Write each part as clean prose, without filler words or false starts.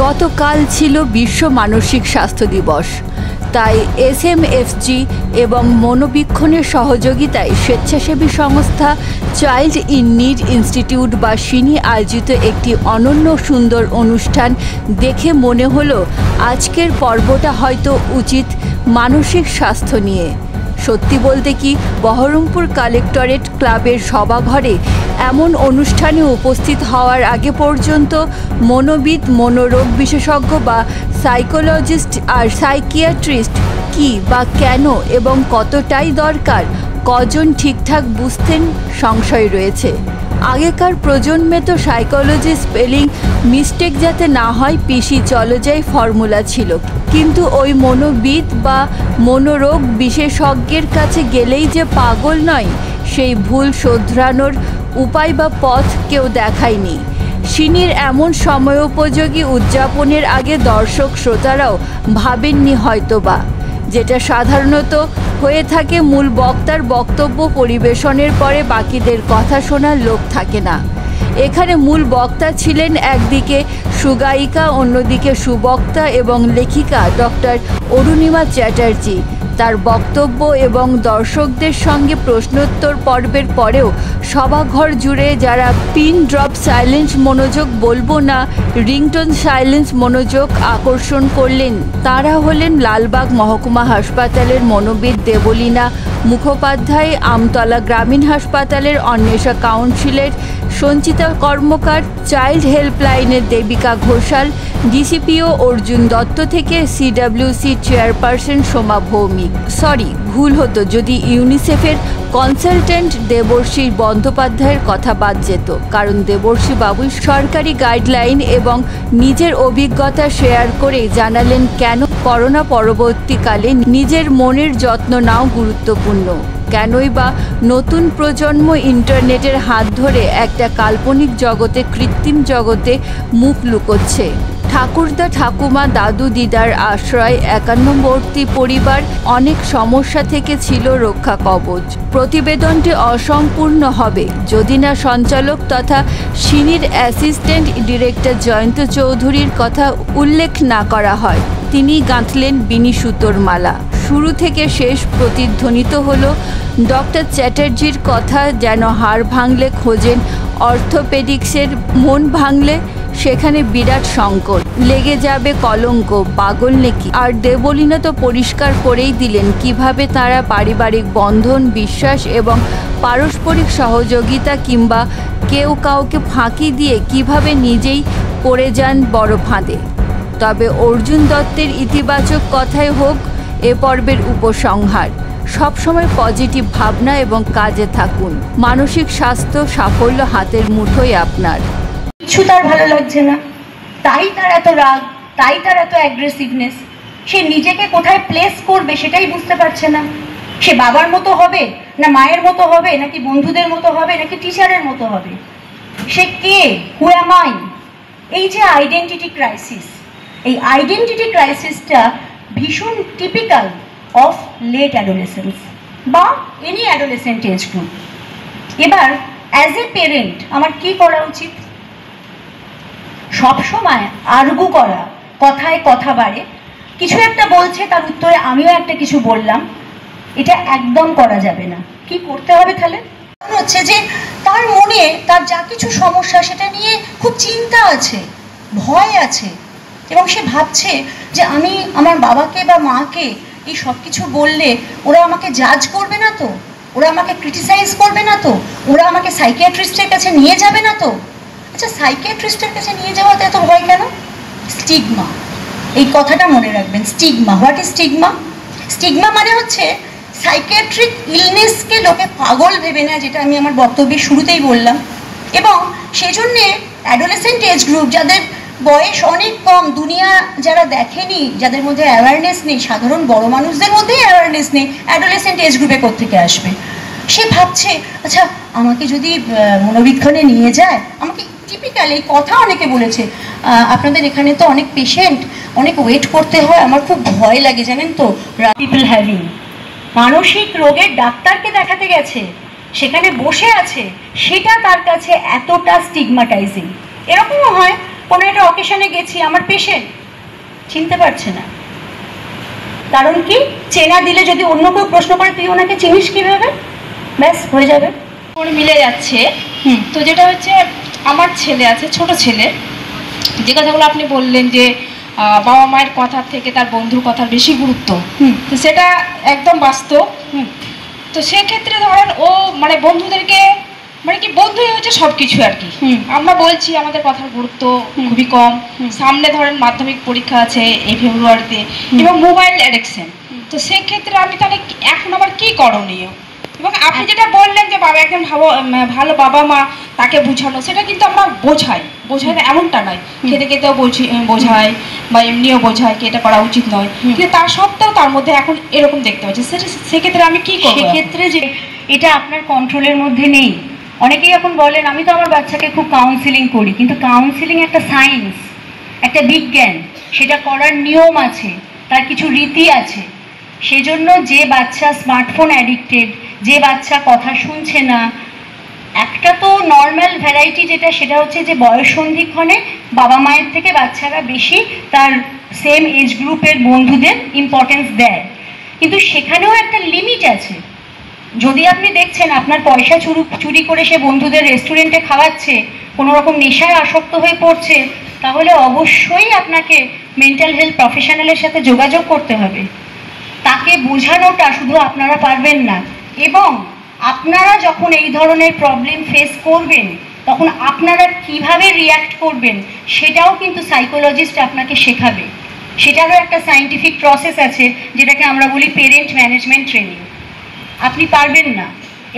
গতকাল ছিল বিশ্ব মানসিক স্বাস্থ্য দিবস। তাই এসএমএফজি এবং মনোবীক্ষণের সহযোগিতায় স্বেচ্ছাসেবী সংস্থা চাইল্ড ইন নিড ইনস্টিটিউট বা সিনি আয়োজিত একটি অনন্য সুন্দর অনুষ্ঠান দেখে মনে হলো আজকের পর্বটা হয়তো উচিত মানসিক স্বাস্থ্য নিয়ে। সত্যি বলতে কি, বহরমপুর কালেক্টরেট ক্লাবের সভাঘরে এমন অনুষ্ঠানে উপস্থিত হওয়ার আগে পর্যন্ত মনোবিদ, মনোরোগ বিশেষজ্ঞ বা সাইকোলজিস্ট আর সাইকিয়াট্রিস্ট কি বা কেন এবং কতটাই দরকার, কজন ঠিকঠাক বুঝতেন সংশয় রয়েছে। আগেকার প্রজন্মে তো সাইকোলজি স্পেলিং মিস্টেক যাতে না হয় পিসি চলযাই ফর্মুলা ছিল, কিন্তু ওই মনোবিদ বা মনোরোগ বিশেষজ্ঞের কাছে গেলেই যে পাগল নয়, সেই ভুল শোধরানোর উপায় বা পথ কেউ দেখায়নি। সিনির এমন সময়োপযোগী উদযাপনের আগে দর্শক শ্রোতারাও ভাবেননি হয়তোবা, যেটা সাধারণত হয়ে থাকে মূল বক্তার বক্তব্য পরিবেশনের পরে বাকিদের কথা শোনার লোক থাকে না। এখানে মূল বক্তা ছিলেন একদিকে সুগায়িকা, অন্যদিকে সুবক্তা এবং লেখিকা ডক্টর অরুণিমা চ্যাটার্জি। তার বক্তব্য এবং দর্শকদের সঙ্গে প্রশ্নোত্তর পর্বের পরেও সভাঘর জুড়ে যারা পিন ড্রপ সাইলেন্স মনোযোগ বলবো না, রিংটোন সাইলেন্স মনোযোগ আকর্ষণ করলেন, তারা হলেন লালবাগ মহকুমা হাসপাতালের মনোবিদ দেবলীনা মুখোপাধ্যায়, আমতলা গ্রামীণ হাসপাতালের অন্বেষা কাউন্সিলের সঞ্চিতা কর্মকার, চাইল্ড হেল্পলাইনের দেবিকা ঘোষাল, ডিসিপিও অর্জুন দত্ত থেকে সিডব্লিউসি চেয়ারপারসন সোমা ভৌমিক। ভুল হতো যদি ইউনিসেফের কনসালটেন্ট দেবর্ষী বন্দ্যোপাধ্যায়ের কথা বাদ যেত, কারণ দেবর্ষী বাবুই সরকারি গাইডলাইন এবং নিজের অভিজ্ঞতা শেয়ার করে জানালেন কেন করোনা পরবর্তীকালে নিজের মনের যত্ন নাও গুরুত্বপূর্ণ, কেনই বা নতুন প্রজন্ম ইন্টারনেটের হাত ধরে একটা কাল্পনিক জগতে, কৃত্রিম জগতে মুখ লুকোচ্ছে। ঠাকুরদা ঠাকুমা দাদু দিদার আশ্রয় একান্নবর্তী পরিবার অনেক সমস্যা থেকে ছিল রক্ষা কবচ। প্রতিবেদনটি অসম্পূর্ণ হবে যদি না সঞ্চালক তথা সিনির অ্যাসিস্ট্যান্ট ডিরেক্টর জয়ন্ত চৌধুরীর কথা উল্লেখ না করা হয়। তিনি গাঁথলেন বিনি সুতোর মালা। শুরু থেকে শেষ প্রতিধ্বনিত হলো ডক্টর চ্যাটার্জির কথা, যেন হাড় ভাঙলে খোঁজেন অর্থোপেডিক্সের, মন ভাঙলে সেখানে বিরাট সংকট, লেগে যাবে কলঙ্ক, পাগল নাকি। আর দেবলীনা তো পরিষ্কার করেই দিলেন কিভাবে তারা পারিবারিক বন্ধন, বিশ্বাস এবং পারস্পরিক সহযোগিতা কিংবা কেউ কাউকে ফাঁকি দিয়ে কিভাবে নিজেই পড়ে যান বড় ফাঁদে। তবে অর্জুন দত্তের ইতিবাচক কথাই হোক এ পর্বের উপসংহার। সবসময় পজিটিভ ভাবনা এবং কাজে থাকুন। মানসিক স্বাস্থ্য সাফল্য হাতের মুঠোয় আপনার। কিছু তার ভালো লাগছে না, তাই তার এত রাগ, তাই তার এত অ্যাগ্রেসিভনেস। সে নিজেকে কোথায় প্লেস করবে সেটাই বুঝতে পারছে না। সে বাবার মতো হবে না মায়ের মতো হবে, নাকি বন্ধুদের মতো হবে, নাকি টিচারের মতো হবে। সে কে, হু অ্যাম আই? এই যে আইডেন্টিটি ক্রাইসিস, এই আইডেন্টিটি ক্রাইসিসটা ভীষণ টিপিক্যাল অফ লেট অ্যাডোলেসেন্স বা এনি অ্যাডোলেসেন্ট এজ গ্রুপ। এবার অ্যাজ এ পেরেন্ট আমার কি করা উচিত? সবসময় আর্গু করা, কথায় কথা বাড়ে, কিছু একটা বলছে তার উত্তরে আমিও একটা কিছু বললাম, এটা একদম করা যাবে না। কি করতে হবে তাহলে? হচ্ছে যে তার মনে তার যা কিছু সমস্যা সেটা নিয়ে খুব চিন্তা আছে, ভয় আছে, এবং সে ভাবছে যে আমি আমার বাবাকে বা মাকে এই সব কিছু বললে ওরা আমাকে জাজ করবে না তো, ওরা আমাকে ক্রিটিসাইজ করবে না তো, ওরা আমাকে সাইকিয়াট্রিস্টের কাছে নিয়ে যাবে না তো। আচ্ছা, সাইকিয়াট্রিস্টের কাছে নিয়ে যাওয়াতে এত ভয় কেন? স্টিগমা, এই কথাটা মনে রাখবেন। Stigma, what is stigma? Stigma মানে হচ্ছে সাইকিয়াট্রিক ইলনেসকে লোকে পাগল ভেবে নেয়, যেটা আমি আমার বক্তব্যের শুরুতেই বললাম। এবং সেজন্যে অ্যাডোলেসেন্ট এজ গ্রুপ, যাদের বয়স অনেক কম, দুনিয়া যারা দেখেনি, যাদের মধ্যে অ্যাওয়ারনেস নেই, সাধারণ বড় মানুষদের মধ্যেই অ্যাওয়ারনেস নেই, অ্যাডোলেসেন্ট এজ গ্রুপে কোত্থেকে আসবে? সে ভাবছে আচ্ছা আমাকে যদি মনোবীক্ষণে নিয়ে যায়, আমাকে টিপিক্যাল এই কথা অনেকে বলেছে, আপনাদের এখানে তো অনেক পেশেন্ট, অনেক ওয়েট করতে হয়, আমার খুব ভয় লাগে জানেন তো। পিপল হ্যাভিং মানসিক রোগের ডাক্তারকে দেখাতে গেছে, সেখানে বসে আছে, সেটা তার কাছে এতটা স্টিগমাটাইজিং। এরকমও হয় কোনো একটা অকেশনে গেছি, আমার পেশেন্ট চিনতে পারছে না। কারণ কি, চেনা দিলে যদি অন্য কেউ প্রশ্ন করে তুই ওনাকে চিনিস কিভাবে, ব্যাস হয়ে যাবে, ওরা মিলে যাচ্ছে। তো যেটা হচ্ছে, আমার ছেলে আছে, ছোট ছেলে, যে কথাগুলো আপনি বললেন যে বাবা মায়ের কথার থেকে তার বন্ধুর কথার বেশি গুরুত্ব, তো সেটা একদম বাস্তব। তো সেক্ষেত্রে ধরেন ও মানে বন্ধুদেরকে, মানে কি বন্ধুই হচ্ছে সব কিছু আর কি। আমরা বলছি আমাদের কথার গুরুত্ব খুবই কম। সামনে ধরেন মাধ্যমিক পরীক্ষা আছে এই ফেব্রুয়ারিতে, এবং মোবাইল অ্যাডিকশন। তো সেক্ষেত্রে আমি তাহলে এখন আমার কি করণীয়? এবং আপনি যেটা বললেন যে বাবা একজন ভালো বাবা মা, তাকে বোঝানো, সেটা কিন্তু আমরা বোঝাই না এমনটা নয়, খেতে খেতেও বোঝাই বা এমনিও বোঝাই কি এটা করা উচিত নয়, কিন্তু তার সত্ত্বেও তার মধ্যে এখন এরকম দেখতে পাচ্ছি। সেক্ষেত্রে আমি কি করব? সেক্ষেত্রে যে এটা আপনার কন্ট্রোলের মধ্যে নেই। অনেকেই এখন বলেন আমি তো আমার বাচ্চাকে খুব কাউন্সিলিং করি, কিন্তু কাউন্সিলিং একটা সায়েন্স, একটা বিজ্ঞান, সেটা করার নিয়ম আছে, তার কিছু রীতি আছে। সেজন্য যে বাচ্চা স্মার্টফোন অ্যাডিক্টেড, যে বাচ্চা কথা শুনছে না, একটা তো নর্মাল ভ্যারাইটি যেটা, সেটা হচ্ছে যে বয়ঃসন্ধিক্ষণে বাবা মায়ের থেকে বাচ্চারা বেশি তার সেম এজ গ্রুপের বন্ধুদের ইম্পর্টেন্স দেয়, কিন্তু সেখানেও একটা লিমিট আছে। যদি আপনি দেখছেন আপনার পয়সা চুরি করে সে বন্ধুদের রেস্টুরেন্টে খাওয়াচ্ছে, কোনো রকম নেশায় আসক্ত হয়ে পড়ছে, তাহলে অবশ্যই আপনাকে মেন্টাল হেলথ প্রফেশনালের সাথে যোগাযোগ করতে হবে। তাকে বোঝানোটা শুধু আপনারা পারবেন না, এবং আপনারা যখন এই ধরনের প্রবলেম ফেস করবেন তখন আপনারা কিভাবে রিয়্যাক্ট করবেন সেটাও কিন্তু সাইকোলজিস্ট আপনাকে শেখাবে। সেটারও একটা সায়েন্টিফিক প্রসেস আছে, যেটাকে আমরা বলি পেরেন্ট ম্যানেজমেন্ট ট্রেনিং। আপনি পারবেন না,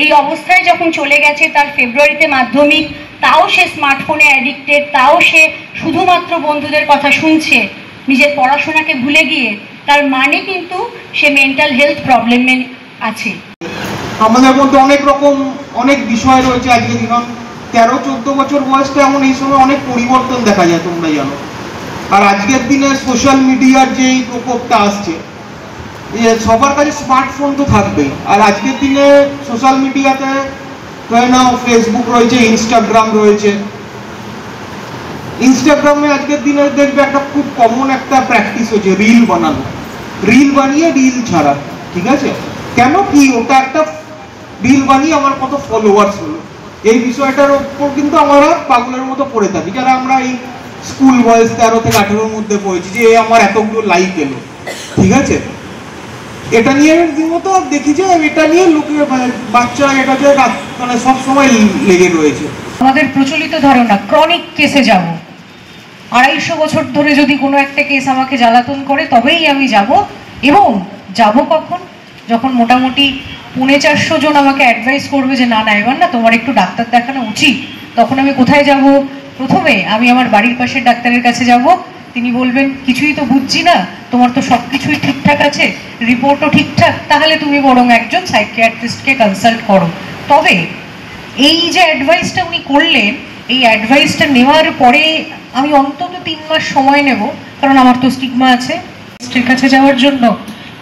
এই অবস্থায় যখন চলে গেছে, তার ফেব্রুয়ারিতে মাধ্যমিক, তাও সে স্মার্টফোনে অ্যাডিক্টেড, তাও সে শুধুমাত্র বন্ধুদের কথা শুনছে, নিজের পড়াশোনাকে ভুলে গিয়ে, তার মানে কিন্তু সে মেন্টাল হেলথ প্রবলেমে আছে। আমাদের মধ্যে অনেক বিষয় রয়েছে। আজকে দেখুন 13-14 বছর বয়সটা এমন, এই সময় অনেক পরিবর্তন দেখা যায়, তোমরা জানো। আর আজকের দিনে সোশ্যাল মিডিয়ার যে প্রকোপটা আসছে, সবার কাছে স্মার্টফোন তো থাকবেই। আর আজকের দিনে সোশ্যাল মিডিয়াতে ধরে নাও ফেসবুক রয়েছে, ইনস্টাগ্রাম রয়েছে। ইনস্টাগ্রামে আজকের দিনে দেখবে একটা খুব কমন একটা প্র্যাকটিস হচ্ছে রিল বানানো, রিল বানিয়ে রিল ছাড়া। ঠিক আছে, কেন কি ওটা একটা রিল বানিয়ে আমার কত ফলোয়ার্স হলো, এই বিষয়টার উপর কিন্তু আমরা পাগলের মতো পড়ে থাকি, যারা আমরা এই স্কুল বয়স 13 থেকে 18-র মধ্যে পড়েছি, যে আমার এতগুলো লাইক এলো। ঠিক আছে, এটা নিয়ে রীতিমতো দেখি যে এটা নিয়ে লোকে বাচ্চারা এটাতে মানে সবসময় লেগে রয়েছে। আমাদের প্রচলিত ধারণা ক্রনিক কেসে যাব, 250 বছর ধরে যদি কোনো একটা কেস আমাকে জ্বালাতন করে তবেই আমি যাব। এবং যাব কখন? যখন মোটামুটি 450 জন আমাকে অ্যাডভাইস করবে যে না না এবার না তোমার একটু ডাক্তার দেখানো উচিত, তখন আমি কোথায় যাব? প্রথমে আমি আমার বাড়ির পাশের ডাক্তারের কাছে যাব। তিনি বলবেন কিছুই তো বুঝছি না, তোমার তো সব কিছুই ঠিকঠাক আছে, রিপোর্টও ঠিকঠাক, তাহলে তুমি বরং একজন সাইকিয়াট্রিস্টকে কনসাল্ট করো। তবে এই যে অ্যাডভাইসটা উনি করলেন, এই অ্যাডভাইসটা নেওয়ার পরে আমি অন্তত 3 মাস সময় নেব, কারণ আমার তো স্টিগমা আছে স্ট্রের কাছে যাওয়ার জন্য।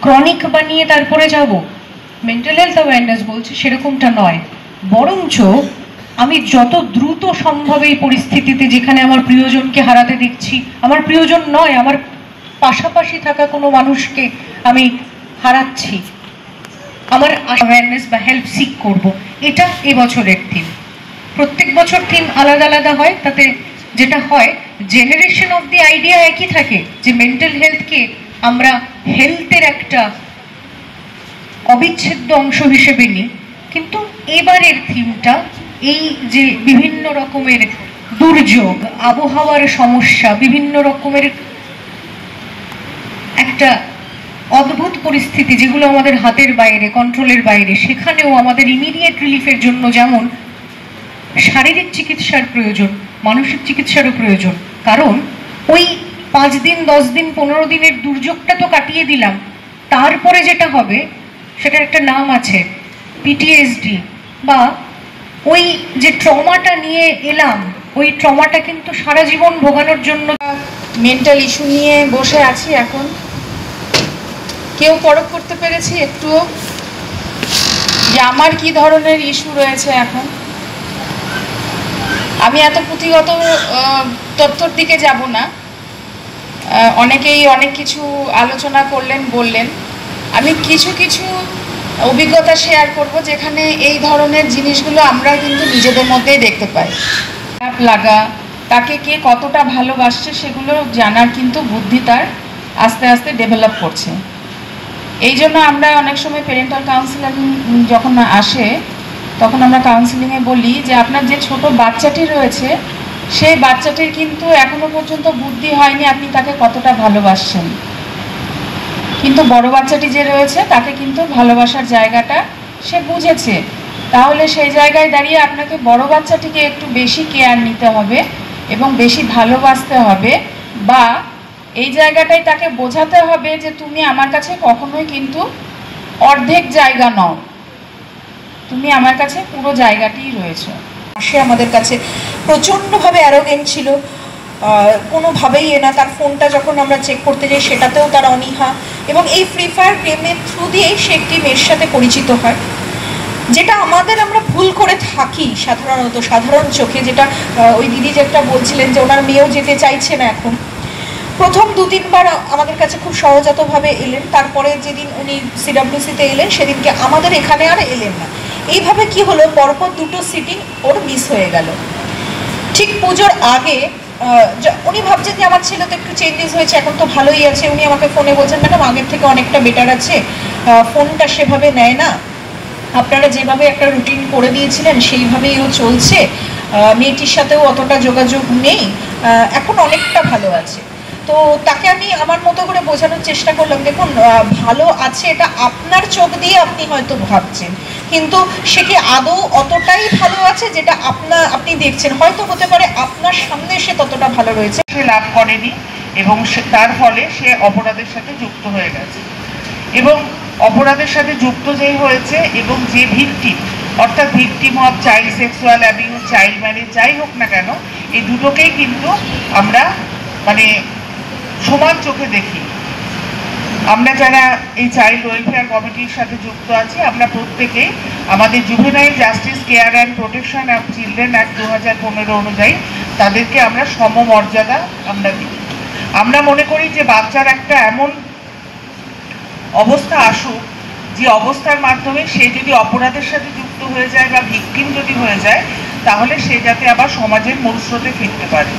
ক্রনিক বানিয়ে তারপরে যাব, মেন্টাল হেলথ অ্যাওয়ারনেস বলছি সেরকমটা নয়, বরঞ্চ আমি যত দ্রুত সম্ভব এই পরিস্থিতিতে, যেখানে আমার প্রিয়জনকে হারাতে দেখছি, আমার প্রিয়জন নয়, আমার পাশাপাশি থাকা কোনো মানুষকে আমি হারাচ্ছি, আমার অ্যাওয়ারনেস বা হেল্প সিক করব। এটা এবছরের থিম। প্রত্যেক বছর থিম আলাদা আলাদা হয়, তাতে যেটা হয় জেনারেশন অফ দি আইডিয়া একই থাকে, যে মেন্টাল হেলথকে আমরা হেলথের একটা অবিচ্ছেদ্য অংশ হিসেবে নিই। কিন্তু এবারের থিমটা এই যে বিভিন্ন রকমের দুর্যোগ, আবহাওয়ার সমস্যা, বিভিন্ন রকমের একটা অদ্ভুত পরিস্থিতি যেগুলো আমাদের হাতের বাইরে, কন্ট্রোলের বাইরে, সেখানেও আমাদের ইমিডিয়েট রিলিফের জন্য যেমন শারীরিক চিকিৎসার প্রয়োজন, মানসিক চিকিৎসারও প্রয়োজন। কারণ ওই 5 দিন 10 দিন 15 দিনের দুর্যোগটা তো কাটিয়ে দিলাম, তারপরে যেটা হবে সেটার একটা নাম আছে, পিটিএসডি, বা ওই যে ট্রমাটা নিয়ে এলাম, ওই ট্রমাটা কিন্তু সারা জীবন ভোগানোর জন্য। মেন্টাল ইস্যু নিয়ে বসে আছি এখন, কেউ পরখ করতে পেরেছি একটুও যে আমার কি ধরনের ইস্যু রয়েছে এখন। আমি এত পুঁথিগত তথ্যর দিকে যাব না, অনেকেই অনেক কিছু আলোচনা করলেন বললেন, আমি কিছু কিছু অভিজ্ঞতা শেয়ার করব যেখানে এই ধরনের জিনিসগুলো আমরা কিন্তু নিজেদের মধ্যেই দেখতে পাই। খারাপ লাগা, তাকে কে কতটা ভালোবাসছে সেগুলো জানার কিন্তু বুদ্ধি তার আস্তে আস্তে ডেভেলপ করছে। এই জন্য আমরা অনেক সময় প্যারেন্টাল কাউন্সিলিং যখন আসে তখন আমরা কাউন্সিলিংয়ে বলি যে আপনার যে ছোট বাচ্চাটি রয়েছে সেই বাচ্চাটির কিন্তু এখনো পর্যন্ত বুদ্ধি হয়নি আপনি তাকে কতটা ভালোবাসছেন, কিন্তু বড় বাচ্চাটি যে রয়েছে তাকে কিন্তু ভালোবাসার জায়গাটা সে বুঝেছে। তাহলে সেই জায়গায় দাঁড়িয়ে আপনাকে বড় বাচ্চাটিকে একটু বেশি কেয়ার নিতে হবে এবং বেশি ভালোবাসতে হবে, বা এই জায়গাটাই তাকে বোঝাতে হবে যে তুমি আমার কাছে কখনোই কিন্তু অর্ধেক জায়গা নও, তুমি আমার কাছে পুরো জায়গাটিই রয়েছে। সে আমাদের কাছে প্রচণ্ডভাবে অ্যারোগেন্ট ছিল, কোনোভাবেই না। তার ফোনটা যখন আমরা চেক করতে যাই সেটাতেও তার অনীহা, এবং এই ফ্রি ফায়ার গেমের থ্রু দিয়েই সে একটি মেয়ের সাথে পরিচিত হয়, যেটা আমরা ভুল করে থাকি সাধারণত, সাধারণ চোখে। যেটা ওই দিদি যেটা বলছিলেন যে ওনার মেয়েও যেতে চাইছে না এখন। প্রথম 2-3 বার আমাদের কাছে খুব সহজাতভাবে এলেন, তারপরে যেদিন উনি সিডাব্লিউসিতে এলেন সেদিনকে আমাদের এখানে আর এলেন না। এইভাবে কি হলো, পরপর 2টো সিটিং ওর মিস হয়ে গেল। ঠিক পুজোর আগে উনি ভাবছেন যে আমার ছেলে তো একটু চেঞ্জেস হয়েছে, এখন তো ভালোই আছে। উনি আমাকে ফোনে বলছেন, ম্যাডাম আগের থেকে অনেকটা বেটার আছে, ফোনটা সেভাবে নেয় না, আপনারা যেভাবে একটা রুটিন করে দিয়েছিলেন সেইভাবেই ও চলছে, মেয়েটির সাথেও অতটা যোগাযোগ নেই, এখন অনেকটা ভালো আছে। তো তাকে আমি আমার মতো করে বোঝানোর চেষ্টা করলাম, দেখুন ভালো আছে এটা আপনার চোখ দিয়ে আপনি হয়তো ভাবছেন, কিন্তু সে কি আদৌ অতটাই ভালো আছে যেটা আপনি দেখছেন? হয়তো হতে পারে আপনার সামনে সে ততটা ভালো রয়েছে। সে লাভ করেনি এবং তার ফলে সে অপরাধের সাথে যুক্ত হয়ে গেছে, এবং অপরাধের সাথে যুক্ত যেই হয়েছে এবং যে ভিকটিম, অর্থাৎ victim of child sexual abuse, child marriage, যাই হোক না কেন, এই দুটোকেই কিন্তু আমরা মানে সমান চোখে দেখি। আমরা যারা এই চাইল্ড ওয়েলফেয়ার কমিটির সাথে যুক্ত আছি, আমরা প্রত্যেকেই আমাদের juvenile justice care and protection of children act 2015 অনুযায়ী তাদেরকে আমরা সমমর্যাদা আমরা দিই। আমরা মনে করি যে বাচ্চার একটা এমন অবস্থা আসুক যে অবস্থার মাধ্যমে সে যদি অপরাধের সাথে যুক্ত হয়ে যায় বা ভিকটিম যদি হয়ে যায়, তাহলে সে যাতে আবার সমাজের মূল স্রোতে ফিরতে পারে,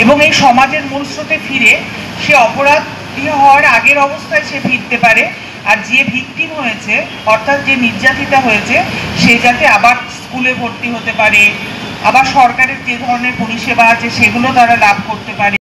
এবং এই সমাজের মূল স্রোতে ফিরে সে অপরাধী হওয়ার আগের অবস্থায় সে ফিরতে পারে। আর যে ভিকটিম হয়েছে, অর্থাৎ যে নির্যাতিতা হয়েছে, সে যাতে আবার স্কুলে ভর্তি হতে পারে, আবার সরকারের যে ধরনের পরিষেবা আছে সেগুলো তারা লাভ করতে পারে।